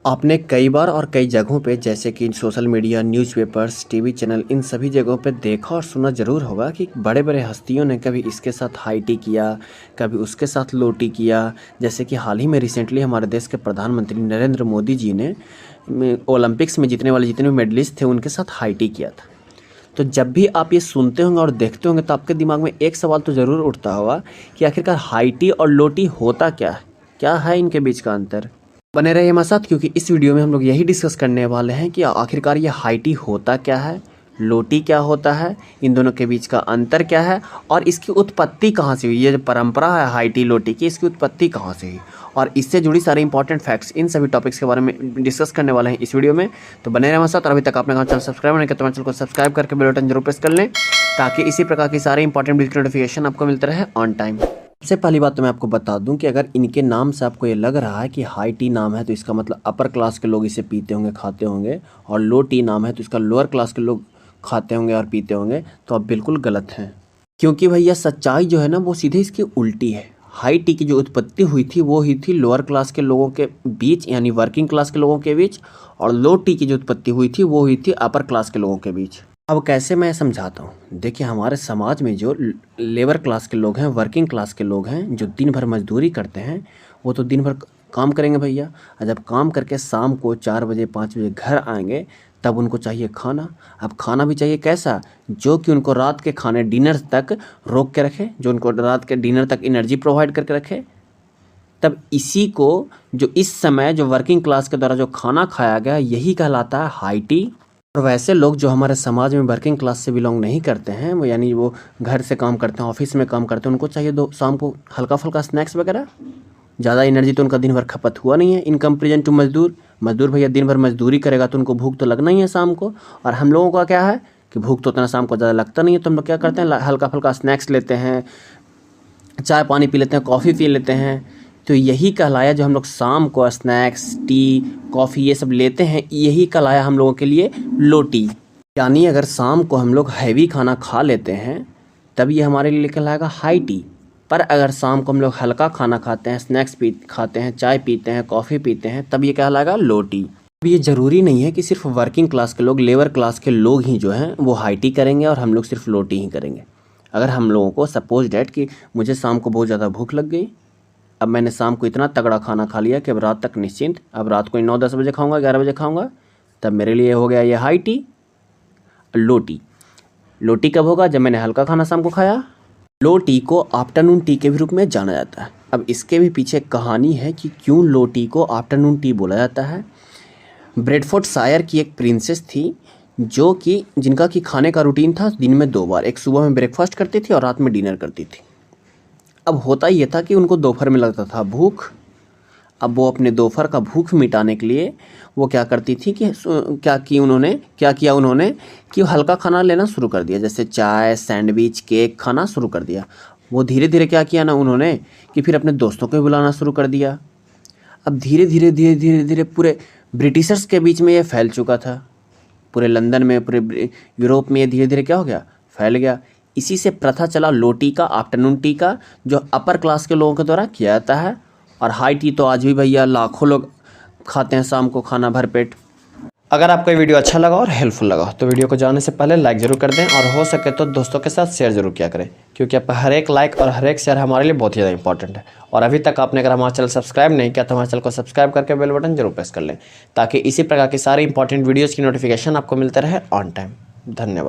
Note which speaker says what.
Speaker 1: आपने कई बार और कई जगहों पे जैसे कि social media, newspapers, TV channel in सभी जगहों पे देखा और सुना ज़रूर होगा कि बड़े-बड़े हस्तियों ने कभी इसके साथ हाई टी किया, कभी उसके साथ लो टी किया। जैसे कि हाल ही में रिसेंटली हमारे देश के प्रधानमंत्री नरेंद्र मोदी जी ने ओलंपिक्स में जीतने वाले जितने भी मेडलिस्ट थे उनके साथ हाई टी किया था। तो जब भी आप ये सुनते होंगे और देखते होंगे तो आपके दिमाग में एक सवाल तो ज़रूर उठता होगा कि आखिरकार हाई टी और लो टी होता क्या है? क्या है इनके बीच का अंतर? बने रहिए हमारे साथ क्योंकि इस वीडियो में हम लोग यही डिस्कस करने वाले हैं कि आखिरकार ये हाई टी होता क्या है, लो टी क्या होता है, इन दोनों के बीच का अंतर क्या है और इसकी उत्पत्ति कहाँ से हुई। ये जो परंपरा है हाई टी लो टी की, इसकी उत्पत्ति कहाँ से हुई और इससे जुड़ी सारी इंपॉर्टेंट फैक्ट्स, इन सभी टॉपिक्स के बारे में डिस्कस करने वाले हैं इस वीडियो में। तो बने रहे हमारे साथ और अभी तक आपने हमारा चैनल सब्सक्राइब नहीं किया तो हमारे चैनल को सब्सक्राइब करके बेल बटन जरूर प्रेस कर लें ताकि इसी प्रकार की सारी इंपॉर्टेंट वीडियो नोटिफिकेशन आपको मिलते रहे ऑन टाइम। सबसे पहली बात तो मैं आपको बता दूं कि अगर इनके नाम से आपको ये लग रहा है कि हाई टी नाम है तो इसका मतलब अपर क्लास के लोग इसे पीते होंगे, खाते होंगे, और लो टी नाम है तो इसका लोअर क्लास के लोग खाते होंगे और पीते होंगे, तो आप बिल्कुल गलत हैं। क्योंकि भैया सच्चाई जो है ना वो सीधे इसकी उल्टी है। हाई टी की जो उत्पत्ति हुई थी वो हुई थी लोअर क्लास के लोगों के बीच यानी वर्किंग क्लास के लोगों के बीच, और लो टी की जो उत्पत्ति हुई थी वो हुई थी अपर क्लास के लोगों के बीच। अब कैसे मैं समझाता हूँ। देखिए हमारे समाज में जो लेबर क्लास के लोग हैं, वर्किंग क्लास के लोग हैं, जो दिन भर मजदूरी करते हैं, वो तो दिन भर काम करेंगे भैया, और जब काम करके शाम को 4 बजे 5 बजे घर आएंगे तब उनको चाहिए खाना। अब खाना भी चाहिए कैसा, जो कि उनको रात के खाने डिनर तक रोक के रखे, जो उनको रात के डिनर तक एनर्जी प्रोवाइड करके रखे। तब इसी को जो इस समय जो वर्किंग क्लास के द्वारा जो खाना खाया गया यही कहलाता है हाई टी। और वैसे लोग जो हमारे समाज में वर्किंग क्लास से बिलोंग नहीं करते हैं, वो यानी वो घर से काम करते हैं, ऑफिस में काम करते हैं, उनको चाहिए दो शाम को हल्का फुल्का स्नैक्स वगैरह। ज़्यादा एनर्जी तो उनका दिन भर खपत हुआ नहीं है इन कंपेरिजन टू मजदूर भैया दिन भर मजदूरी करेगा तो उनको भूख तो लगना ही है शाम को। और हम लोगों का क्या है कि भूख तो उतना शाम को ज़्यादा लगता नहीं है, तो हम लोग क्या करते हैं हल्का फुल्का स्नैक्स लेते हैं, चाय पानी पी लेते हैं, कॉफ़ी पी लेते हैं। तो यही कहलाया जो हम लोग शाम को स्नैक्स, टी, कॉफ़ी ये सब लेते हैं, यही कहलाया हम लोगों के लिए लो टी। यानी अगर शाम को हम लोग हैवी खाना खा लेते हैं तब ये हमारे लिए कहलाएगा हाई टी। पर अगर शाम को हम लोग हल्का खाना खाते हैं, स्नैक्स खाते हैं, चाय पीते हैं, कॉफ़ी पीते हैं, तब ये कहलाएगा लो टी। अब ये ज़रूरी नहीं है कि सिर्फ वर्किंग क्लास के लोग, लेबर क्लास के लोग ही जो हैं वो हाई टी करेंगे और हम लोग सिर्फ लो टी ही करेंगे। अगर हम लोगों को सपोज डैट कि मुझे शाम को बहुत ज़्यादा भूख लग गई, अब मैंने शाम को इतना तगड़ा खाना खा लिया कि अब रात तक निश्चिंत, अब रात को 9-10 बजे खाऊंगा, 11 बजे खाऊंगा, तब मेरे लिए हो गया ये हाई टी। लो टी कब होगा, जब मैंने हल्का खाना शाम को खाया। लो टी को आफ्टरनून टी के भी रूप में जाना जाता है। अब इसके भी पीछे कहानी है कि क्यों लो टी को आफ्टरनून टी बोला जाता है। ब्रेडफोर्डशायर की एक प्रिंसेस थी जो कि जिनका कि खाने का रूटीन था दिन में 2 बार, एक सुबह में ब्रेकफास्ट करती थी और रात में डिनर करती थी। अब होता ये था कि उनको दोपहर में लगता था भूख। अब वो अपने दोपहर का भूख मिटाने के लिए वो क्या करती थी कि क्या किया उन्होंने कि हल्का खाना लेना शुरू कर दिया, जैसे चाय, सैंडविच, केक खाना शुरू कर दिया। वो धीरे धीरे क्या किया ना उन्होंने कि फिर अपने दोस्तों को बुलाना शुरू कर दिया। अब धीरे धीरे पूरे ब्रिटिशर्स के बीच में ये फैल चुका था, पूरे लंदन में, पूरे यूरोप में ये धीरे धीरे क्या हो गया, फैल गया। इसी से प्रथा चला लो टी का, आफ्टरनून टी का, जो अपर क्लास के लोगों के द्वारा किया जाता है। और हाई टी तो आज भी भैया लाखों लोग खाते हैं शाम को खाना भरपेट। अगर आपको ये वीडियो अच्छा लगा और हेल्पफुल लगा तो वीडियो को जाने से पहले लाइक ज़रूर कर दें और हो सके तो दोस्तों के साथ शेयर जरूर किया करें, क्योंकि आपका हर एक लाइक और हर एक शेयर हमारे लिए बहुत ही ज़्यादा इंपॉर्टेंट है। और अभी तक आपने अगर हमारा चैनल सब्सक्राइब नहीं किया तो हमारे चैनल को सब्सक्राइब करके बेल बटन जरूर प्रेस कर लें ताकि इसी प्रकार की सारी इंपॉर्टेंट वीडियोज़ की नोटिफिकेशन आपको मिलते रहे ऑन टाइम। धन्यवाद।